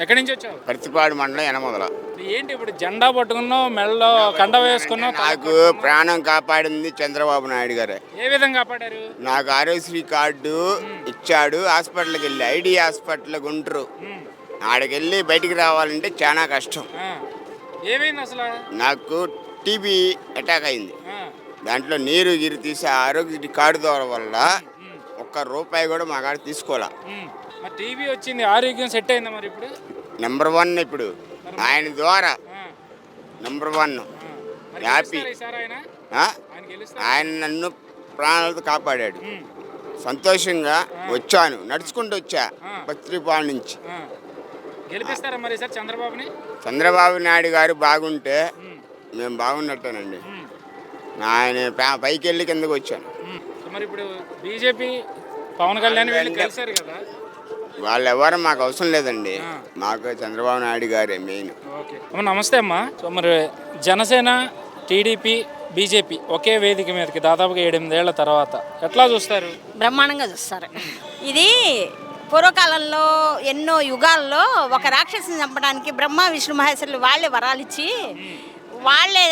ఎక్కడి నుంచి వచ్చావు? పర్తిపాడు మండలం యనమదల. ఏంటి ఇప్పుడు జెండా పట్టుకున్నావు, మెడలో కండ వేసుకున్నావు? నాకు ప్రాణం కాపాడింది చంద్రబాబు నాయుడు గారే. ఏ విధంగా కాపాడారు? నాకు ఆరోగ్యశ్రీ కార్డు ఇచ్చాడు. హాస్పిటల్కి వెళ్ళి ఐడి హాస్పిటల్ గుంటూరు ఆడికి వెళ్ళి బయటికి రావాలంటే చాలా కష్టం. ఏమైంది అసలు? నాకు టీబీ అటాక్ అయింది. దాంట్లో నీరు గిరి తీసి ఆరోగ్యశ్రీ కార్డు ద్వారా వల్ల ₹1 కూడా మా కాడ తీసుకోవాలా. టీబీ వచ్చింది, ఆరోగ్యం సెట్ అయిందా మరి? ఇప్పుడు నెంబర్ 1 ఇప్పుడు ఆయన ద్వారా నెంబర్ 1 హ్యాపీ. ఆయన నన్ను ప్రాణాలతో కాపాడాడు. సంతోషంగా వచ్చాను, నడుచుకుంటూ వచ్చా పత్రిపాడు నుంచి. గెలిపిస్తారా మరి సార్ చంద్రబాబుని? చంద్రబాబు నాయుడు గారు బాగుంటే మేము బాగున్నట్టేనండి. ఆయన పైకి వెళ్ళి కిందకు వచ్చాను. మరి ఇప్పుడు బీజేపీ పవన్ కళ్యాణ్ వీళ్ళు కలిశారు కదా, వాళ్ళు ఎవరు మాకు అవసరం లేదండి. మాకు చంద్రబాబు నాయుడు గారే మెయిన్. నమస్తే అమ్మా. సో మరి జనసేన, టీడీపీ, బీజేపీ ఒకే వేదిక మీదకి దాదాపుగా 8 ఏళ్ల తర్వాత ఎట్లా చూస్తారు? బ్రహ్మాండంగా చూస్తారు. ఇది పూర్వకాలంలో ఎన్నో యుగాల్లో ఒక రాక్షసుని చంపడానికి బ్రహ్మ విష్ణు మహేశ్వరులు వాళ్ళే వరాలిచ్చి వాళ్ళే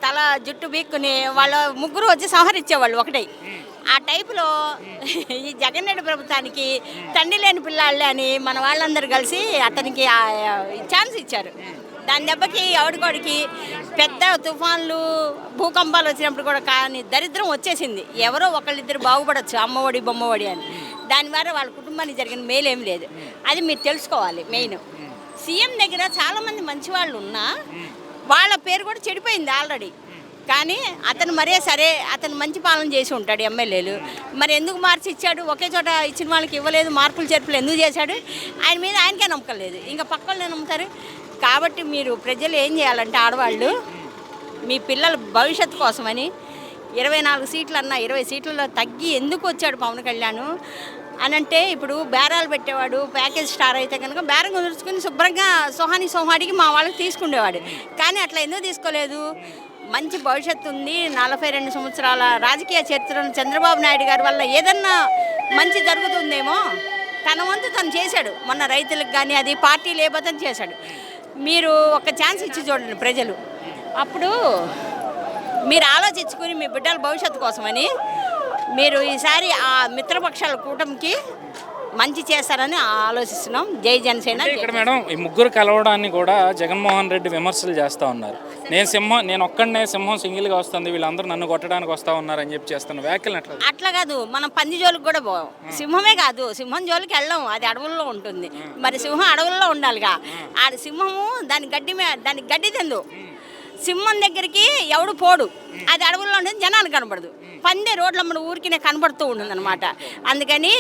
తల జుట్టు బీక్కుని వాళ్ళ ముగ్గురు వచ్చి సంహరించేవాళ్ళు ఒకటే. ఆ టైపులో ఈ జగన్రెడ్డి ప్రభుత్వానికి తండ్రి లేని పిల్లాళ్ళే అని మన వాళ్ళందరూ కలిసి అతనికి ఛాన్స్ ఇచ్చారు. దాని దెబ్బకి ఎవడికోడికి పెద్ద తుఫాన్లు, భూకంపాలు వచ్చినప్పుడు కూడా కానీ దరిద్రం వచ్చేసింది. ఎవరో ఒకళ్ళిద్దరు బాగుపడవచ్చు, అమ్మఒడి బొమ్మఒడి అని. దానివల్ల వాళ్ళ కుటుంబానికి జరిగిన మేలేం లేదు. అది మీరు తెలుసుకోవాలి. మెయిన్ సీఎం దగ్గర చాలామంది మంచి వాళ్ళు ఉన్నా వాళ్ళ పేరు కూడా చెడిపోయింది ఆల్రెడీ. కానీ అతను మరే సరే, అతను మంచి పాలన చేసి ఉంటాడు. ఎమ్మెల్యేలు మరి ఎందుకు మార్చి ఇచ్చాడు? ఒకే చోట ఇచ్చిన వాళ్ళకి ఇవ్వలేదు, మార్పులు చేర్పులు ఎందుకు చేశాడు? ఆయన మీద ఆయనకే నమ్మకం లేదు, ఇంకా పక్క వాళ్ళే నమ్ముతారు. కాబట్టి మీరు ప్రజలు ఏం చేయాలంటే ఆడవాళ్ళు మీ పిల్లల భవిష్యత్తు కోసమని 24 సీట్లు అన్నా 20 సీట్లలో తగ్గి ఎందుకు వచ్చాడు పవన్ కళ్యాణ్ అని అంటే, ఇప్పుడు బేరాలు పెట్టేవాడు. ప్యాకేజ్ స్టార్ అయితే కనుక బేరం కుదుర్చుకుని శుభ్రంగా సోహాడికి మా వాళ్ళకి తీసుకునేవాడు. కానీ అట్లా ఎందుకు తీసుకోలేదు? మంచి భవిష్యత్తు ఉంది. 42 సంవత్సరాల రాజకీయ చరిత్రను చంద్రబాబు నాయుడు గారి వల్ల ఏదన్నా మంచి జరుగుతుందేమో తన వంతు తను చేశాడు. మొన్న రైతులకు కానీ అది పార్టీ లేకపోతే చేశాడు. మీరు ఒక ఛాన్స్ ఇచ్చి చూడండి ప్రజలు. అప్పుడు మీరు ఆలోచించుకుని మీ బిడ్డల భవిష్యత్తు కోసమని మీరు ఈసారి ఆ మిత్రపక్షాల కూటమికి మంచి చేస్తారని ఆలోచిస్తున్నాం. జై జనసేన. ఇక్కడ మేడం ఈ ముగ్గురు కలవడాన్ని కూడా జగన్మోహన్ రెడ్డి విమర్శలు చేస్తూ ఉన్నారు. నేను ఒక్కడనే సింహం సింగిల్గా వస్తుంది, వీళ్ళందరూ నన్ను కొట్టడానికి వస్తూ ఉన్నారు అని చెప్పి చేస్తున్న వ్యాఖ్యలు అట్లా కాదు. మనం పంది జోలికి కూడా పోం. సింహమే కాదు, సింహం జోలికి వెళ్ళాం. అది అడవుల్లో ఉంటుంది. మరి సింహం అడవుల్లో ఉండాలిగా. ఆ సింహము దానికి గడ్డి తిందు. సింహం దగ్గరికి ఎవడు పోడు. అది అడవుల్లో ఉంటుంది, జనాలు కనబడదు. పందే రోడ్ల మన ఊరికి కనబడుతూ ఉంటుంది అనమాట. అందుకని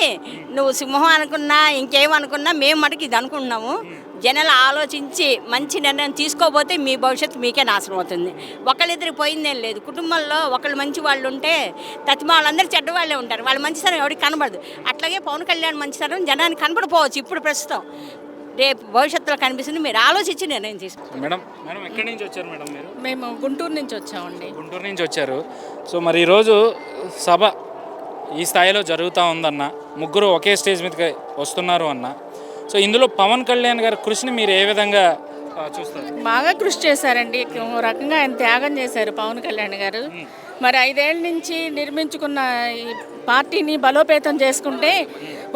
నువ్వు సింహం అనుకున్నా ఇంకేమనుకున్నా మేము మటుకు ఇది అనుకుంటున్నాము. జనాలు ఆలోచించి మంచి నిర్ణయం తీసుకోకపోతే మీ భవిష్యత్తు మీకే నాశనం అవుతుంది. ఒకళ్ళిద్దరికి పోయిందేం లేదు. కుటుంబంలో ఒకళ్ళు మంచి వాళ్ళు ఉంటే తత్మ వాళ్ళందరూ చెడ్డ వాళ్ళే ఉంటారు. వాళ్ళ మంచితనం ఎవరికి కనబడదు. అట్లాగే పవన్ కళ్యాణ్ మంచితనం జనానికి కనబడిపోవచ్చు ఇప్పుడు ప్రస్తుతం. రేపు భవిష్యత్తులో కనిపిస్తుంది. మీరు ఆలోచించి నిర్ణయం తీసుకోండి. మేడం ఎక్కడి నుంచి వచ్చారు మేడం మీరు? మేము గుంటూరు నుంచి వచ్చామండి. గుంటూరు నుంచి వచ్చారు. సో మరి ఈరోజు సభ ఈ స్థాయిలో జరుగుతూ ఉందన్న, ముగ్గురు ఒకే స్టేజ్ మీదకి వస్తున్నారు అన్న. సో ఇందులో పవన్ కళ్యాణ్ గారి కృషిని మీరు ఏ విధంగా చూస్తారు? బాగా కృషి చేశారండి. ఒక రకంగా ఆయన త్యాగం చేశారు పవన్ కళ్యాణ్ గారు. మరి 5 ఏళ్ళ నుంచి నిర్మించుకున్న ఈ పార్టీని బలోపేతం చేసుకుంటే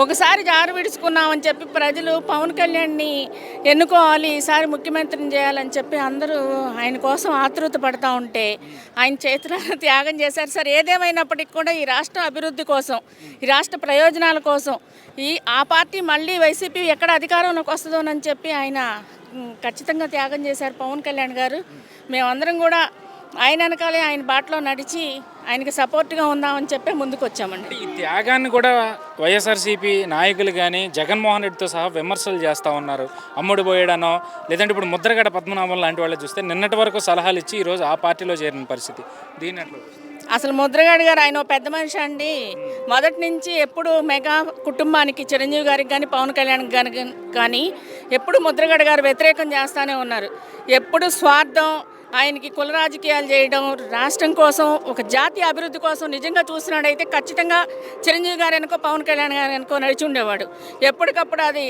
ఒకసారి జారు విడుచుకున్నామని చెప్పి ప్రజలు పవన్ కళ్యాణ్ని ఎన్నుకోవాలి, ఈసారి ముఖ్యమంత్రిని చేయాలని చెప్పి అందరూ ఆయన కోసం ఆతృత పడుతూ ఉంటే ఆయన చేతులను త్యాగం చేశారు. సార్ ఏదేమైనప్పటికీ కూడా ఈ రాష్ట్ర అభివృద్ధి కోసం, ఈ రాష్ట్ర ప్రయోజనాల కోసం ఆ పార్టీ మళ్ళీ వైసీపీ ఎక్కడ అధికారంలోకి వస్తుందోనని చెప్పి ఆయన ఖచ్చితంగా త్యాగం చేశారు పవన్ కళ్యాణ్ గారు. మేమందరం కూడా ఆయన వెనకాలే ఆయన బాటలో నడిచి ఆయనకి సపోర్ట్గా ఉందామని చెప్పి ముందుకు వచ్చామండి. ఈ త్యాగాన్ని కూడా వైఎస్ఆర్సీపీ నాయకులు కానీ జగన్మోహన్ రెడ్డితో సహా విమర్శలు చేస్తూ ఉన్నారు. అమ్ముడు పోయాడనో లేదంటే ఇప్పుడు ముద్రగడ పద్మనాభం లాంటి వాళ్ళు చూస్తే నిన్నటి వరకు సలహాలు ఇచ్చి ఈరోజు ఆ పార్టీలో చేరిన పరిస్థితి. దీని అట్లా అసలు ముద్రగడ గారు ఆయన పెద్ద మనిషి అండి. మొదటి నుంచి ఎప్పుడు మెగా కుటుంబానికి చిరంజీవి గారికి కానీ పవన్ కళ్యాణ్ గారికి కానీ ఎప్పుడు ముద్రగడ గారు వ్యతిరేకం చేస్తూనే ఉన్నారు. ఎప్పుడు స్వార్థం, ఆయనకి కుల రాజకీయాలు చేయడం, రాష్ట్రం కోసం ఒక జాతీయ అభివృద్ధి కోసం నిజంగా చూస్తున్నాడైతే ఖచ్చితంగా చిరంజీవి గారు అనుకో పవన్ కళ్యాణ్ గారు అనుకో నడిచి ఉండేవాడు. ఎప్పటికప్పుడు అది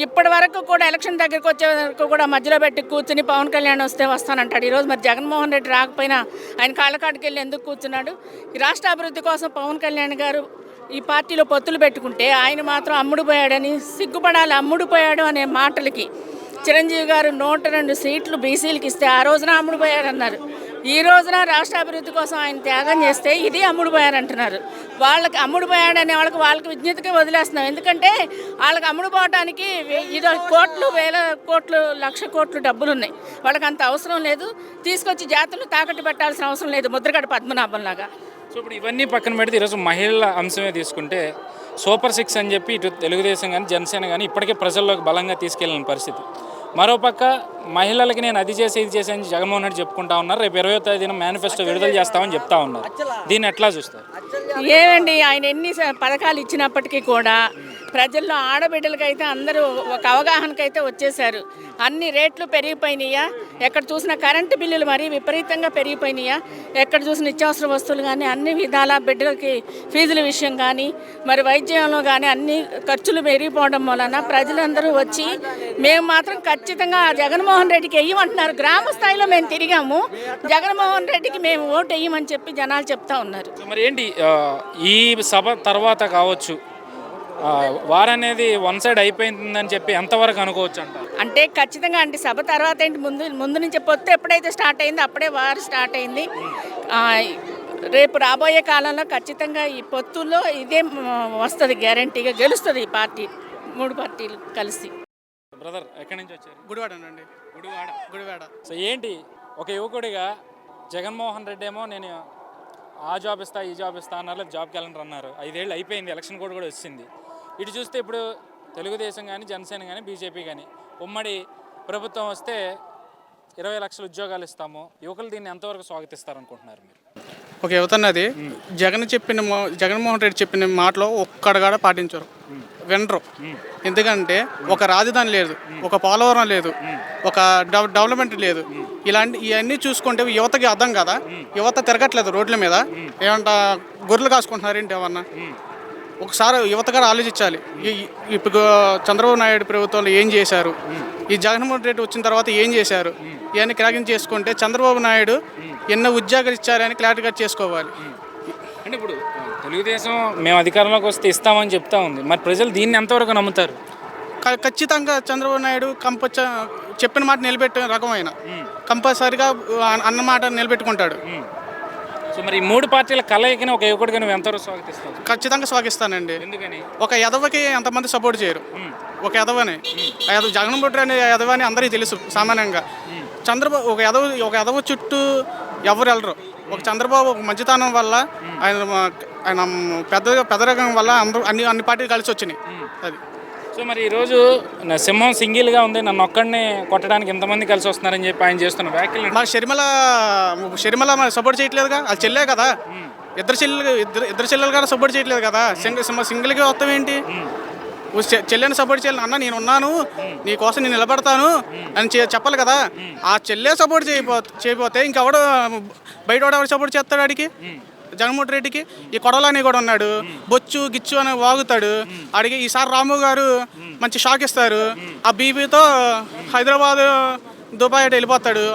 ఇప్పటి వరకు కూడా ఎలక్షన్ దగ్గరికి వచ్చే వరకు కూడా మధ్యలో పెట్టి కూర్చుని పవన్ కళ్యాణ్ వస్తే వస్తానంటాడు. ఈరోజు మరి జగన్మోహన్ రెడ్డి రాకపోయినా ఆయన కాళ్ళకాడికి వెళ్ళి ఎందుకు కూర్చున్నాడు? ఈ రాష్ట్ర అభివృద్ధి కోసం పవన్ కళ్యాణ్ గారు ఈ పార్టీలో పొత్తులు పెట్టుకుంటే ఆయన మాత్రం అమ్ముడు పోయాడని సిగ్గుపడాలి. అమ్ముడు పోయాడు అనే మాటలకి చిరంజీవి గారు 102 సీట్లు బీసీలకు ఇస్తే ఆ రోజున అమ్ముడు పోయారన్నారు. ఈ రోజున రాష్ట్ర అభివృద్ధి కోసం ఆయన త్యాగం చేస్తే ఇది అమ్ముడు పోయారంటున్నారు. వాళ్ళకి అమ్ముడు పోయాడనే వాళ్ళకి విజ్ఞతగా వదిలేస్తున్నాం. ఎందుకంటే వాళ్ళకి అమ్ముడు పోవడానికి ఇది కోట్లు, వేల కోట్లు, లక్ష కోట్లు డబ్బులు ఉన్నాయి. వాళ్ళకి అంత అవసరం లేదు. తీసుకొచ్చి జాతులు తాకట్టు పెట్టాల్సిన అవసరం లేదు ముద్రగడ పద్మనాభం లాగా. సో ఇప్పుడు ఇవన్నీ పక్కన పెడితే ఈరోజు మహిళల అంశమే తీసుకుంటే సూపర్ 6 అని చెప్పి ఇటు తెలుగుదేశం కానీ జనసేన కానీ ఇప్పటికే ప్రజల్లోకి బలంగా తీసుకెళ్ళిన పరిస్థితి. మరోపక్క మహిళలకి నేను అది చేసి ఇది చేసి అని జగన్మోహన్ రెడ్డి చెప్పుకుంటా ఉన్నారు. రేపు 20వ తేదీన మేనిఫెస్టో విడుదల చేస్తామని చెప్తా ఉన్నారు. దీన్ని ఎట్లా చూస్తారు? ఏమండి, ఆయన ఎన్ని పథకాలు ఇచ్చినప్పటికీ కూడా ప్రజల్లో ఆడబిడ్డలకైతే అందరూ ఒక అవగాహనకైతే వచ్చేసారు. అన్ని రేట్లు పెరిగిపోయినాయా, ఎక్కడ చూసినా కరెంటు బిల్లులు మరీ విపరీతంగా పెరిగిపోయినాయా, ఎక్కడ చూసిన నిత్యావసర వస్తువులు కానీ అన్ని విధాల బిడ్డలకి ఫీజుల విషయం కానీ మరి వైద్యంలో కానీ అన్ని ఖర్చులు పెరిగిపోవడం వలన ప్రజలందరూ వచ్చి మేము మాత్రం ఖచ్చితంగా జగన్మోహన్ రెడ్డికి వెయ్యమంటున్నారు. గ్రామ స్థాయిలో మేము తిరిగాము, జగన్మోహన్ రెడ్డికి మేము ఓటు వెయ్యమని చెప్పి జనాలు చెప్తా ఉన్నారు. మరి ఏంటి ఈ సభ తర్వాత కావచ్చు వారనేది వన్ సైడ్ అయిపోయిందని చెప్పి ఎంతవరకు అనుకోవచ్చు అంటారు? అంటే ఖచ్చితంగా అంటే సభ తర్వాత ఏంటి ముందు నుంచి పొత్తు ఎప్పుడైతే స్టార్ట్ అయిందో అప్పుడే వారు స్టార్ట్ అయింది. రేపు రాబోయే కాలంలో ఖచ్చితంగా ఈ పొత్తుల్లో ఇదే వస్తుంది, గ్యారంటీగా గెలుస్తుంది ఈ పార్టీ, 3 పార్టీలు కలిసి. బ్రదర్ ఎక్కడి నుంచి వచ్చారు? గుడివాడ అండి. గుడివాడ. సో ఏంటి ఒక యువకుడిగా జగన్మోహన్ రెడ్డి ఏమో నేను ఆ జాబ్ ఇస్తా ఈ జాబ్ ఇస్తా అన్నారు, జాబ్ క్యాలెండర్ అన్నారు. 5 ఏళ్ళు అయిపోయింది, ఎలక్షన్ కోడ్ కూడా వచ్చింది. ఇటు చూస్తే ఇప్పుడు తెలుగుదేశం కానీ జనసేన కానీ బీజేపీ కానీ ఉమ్మడి ప్రభుత్వం వస్తే 20 లక్షల ఉద్యోగాలు ఇస్తాము. యువకులు దీన్ని ఎంతవరకు స్వాగతిస్తారు అనుకుంటున్నారు మీరు? ఒక యువతన్నది జగన్మోహన్ రెడ్డి చెప్పిన మాటలో ఒక్కడగాడ పాటించరు, వినరు. ఎందుకంటే ఒక రాజధాని లేదు, ఒక పోలవరం లేదు, ఒక డెవలప్మెంట్ లేదు. ఇవన్నీ చూసుకుంటే యువతకి అర్థం కదా. యువత తిరగట్లేదు రోడ్ల మీద, ఏమంటా గొర్రెలు కాసుకుంటున్నారు ఏంటి ఏమన్నా. ఒకసారి యువత గారు ఆలోచించాలి. ఇప్పుడు చంద్రబాబు నాయుడు ప్రభుత్వంలో ఏం చేశారు, ఈ జగన్మోహన్ రెడ్డి వచ్చిన తర్వాత ఏం చేశారు, ఇవన్నీ క్లారిటీ చేసుకుంటే చంద్రబాబు నాయుడు ఎన్నో ఉద్యోగాలు ఇచ్చారని క్లారిటీగా చేసుకోవాలి. అంటే ఇప్పుడు తెలుగుదేశం మేము అధికారంలోకి వస్తే ఇస్తామని చెప్తా ఉంది, మరి ప్రజలు దీన్ని ఎంతవరకు నమ్ముతారు? ఖచ్చితంగా చంద్రబాబు నాయుడు చెప్పిన మాట నిలబెట్టిన రకమైన కంపల్సరిగా అన్న మాట నిలబెట్టుకుంటాడు. సో మరి 3 పార్టీల కలయికని ఒక యువకుడిగా నువ్వు ఎంతవరకు స్వాగతిస్తావు? ఖచ్చితంగా స్వాగతిస్తానండి. ఎందుకని? ఒక ఎదవకి ఎంతమంది సపోర్ట్ చేయరు, ఒక ఎదవని జగన్మోహన్ రెడ్డి అనే ఎదవని అందరికీ తెలుసు సామాన్యంగా. చంద్రబాబు ఒక ఎదవ చుట్టూ ఎవరు వెళ్ళరు. ఒక చంద్రబాబు ఒక మంచితనం వల్ల ఆయన పెద్దరకం వల్ల అందరూ అన్ని పార్టీలు కలిసి వచ్చినాయి. అది. సో మరి ఈరోజు సింహం సింగిల్గా ఉంది, నన్ను ఒక్కడిని కొట్టడానికి ఎంతమంది కలిసి వస్తున్నారని చెప్పి ఆయన చేస్తున్న వ్యాఖ్యలు. మా షర్మిల సపోర్ట్ చేయట్లేదుగా, అది చెల్లే కదా. ఇద్దరు చెల్లెలు కూడా సపోర్ట్ చేయట్లేదు కదా. సింగిల్గా వస్తాం ఏంటి? చెల్లెని సపోర్ట్ చేయాలి. అన్న నేను ఉన్నాను, నీ కోసం నేను నిలబడతాను అని చెప్పాలి కదా. ఆ చెల్లె సపోర్ట్ చేయకపోతే ఇంకెవడు బయట ఎవరు సపోర్ట్ చేస్తాడు ఆడికి? జగన్మోహన్ రెడ్డికి ఈ కొడవలని కూడా ఉన్నాడు, బొచ్చు గిచ్చు అని వాగుతాడు. అడిగి ఈసారి రాము గారు మంచి షాక్ ఇస్తారు. ఆ బీపీతో హైదరాబాద్ దుబాయ్ వెళ్ళిపోతాడు.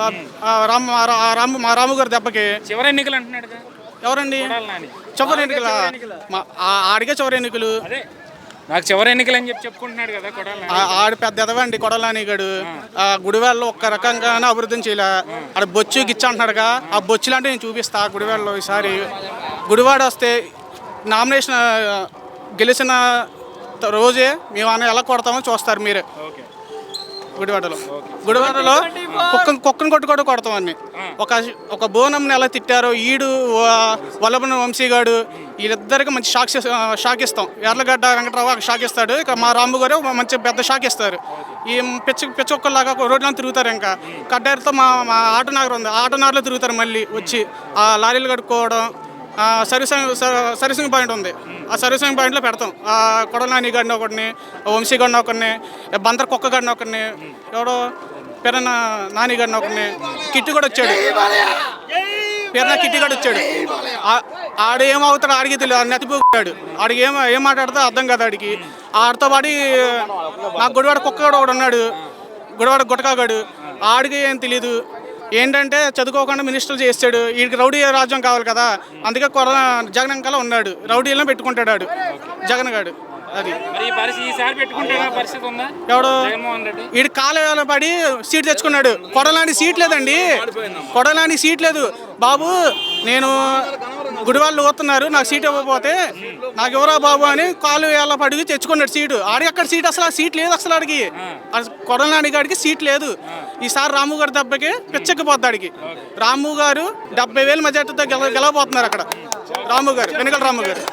మా రాము గారు దెబ్బకి. చివరి ఎన్నికలు అంటున్నాడు ఎవరండి? చివరి ఎన్నికలు ఆడిగే చివరి ఎన్నికలు. నాకు చివరి ఎన్నికలు అని చెప్పి చెప్పుకుంటున్నాడు కదా కొడాలి. ఆడు పెద్ద ఎదవండి కొడాలని గడు. గుడివాడలో ఒక్క రకంగానే అభివృద్ధిని చేయలే. ఆడ బొచ్చు గిచ్చ అంటున్నాడుగా, ఆ బొచ్చు లాంటి నేను చూపిస్తా గుడివాడలో. ఈసారి గుడివాడ వస్తే నామినేషన్ గెలిచిన రోజే మేము అన్న ఎలా కొడతామో చూస్తారు మీరే. గుడివాడలో కుక్కను కొట్టుకోవడం కొడతాం అన్ని. ఒక బోనంని ఎలా తిట్టారో ఈడు వల్లభన వంశీగాడు వీళ్ళిద్దరికి మంచి షాక్ ఇస్తాం. ఎర్లగడ్డ వెంకటరావు షాక్ ఇస్తాడు. ఇక మా రాంబు గారు మంచి పెద్ద షాక్ ఇస్తారు. ఈ పిచ్చొక్కలాగా రోడ్లను తిరుగుతారు. ఇంకా కడ్డారితో మా ఆటోనగర్ ఉంది, ఆటోనగర్లో తిరుగుతారు. మళ్ళీ వచ్చి ఆ లారీలు కట్టుకోవడం. సర్వీసింగ్ పాయింట్ ఉంది, ఆ సర్వీసింగ్ పాయింట్లో పెడతాం. కొడలాని గడిని ఒకటిని, వంశీ గడిని ఒకరిని, బందర్ కుక్క గడిని ఒకరిని, ఎవడో పేరన్న నానిగారిని ఒకరిని కిట్టు కూడా వచ్చాడు, పేరున కిట్టు కూడా వచ్చాడు. ఆడు ఏమవుతాడు ఆడికి తెలియదు, నెత్తిపోయాడు. ఆడికి ఏం మాట్లాడితే అర్థం కాదు ఆడికి. ఆడితో పాడి నాకు గుడివాడ కుక్క కూడా ఒకడు ఉన్నాడు, గుడివాడ గుట్టకాగాడు. ఆడికి ఏం తెలీదు. ఏంటంటే చదువుకోకుండా మినిస్టర్ చేస్తాడు. వీడికి రౌడీ రాజ్యం కావాలి కదా, అందుకే జగన్ అంకలా ఉన్నాడు. రౌడీలను పెట్టుకుంటాడు ఆడు జగన్ గాడు. అది ఎవడు వీడి కాలు పడి సీట్ తెచ్చుకున్నాడు. కొడలాంటి సీట్ లేదండి, కొడలాంటి సీట్ లేదు బాబు. నేను గుడివాళ్ళు పోతున్నారు, నాకు సీట్ ఇవ్వకపోతే నాకు ఎవరా బాబు అని కాలు వేళ పడిగి తెచ్చుకున్నాడు సీటు. ఆడికి అక్కడ సీట్ అసలు సీట్ లేదు, అసలు ఆడికి కొడలాంటి గాడికి సీట్ లేదు. ఈసారి రాము గారి దెబ్బకి పిచ్చెక్కిపోద్ది ఆడికి. రాము గారు 70,000 మెజార్టీతో గెలవబోతున్నారు అక్కడ. రాము గారు, వెనుకల రాము గారు.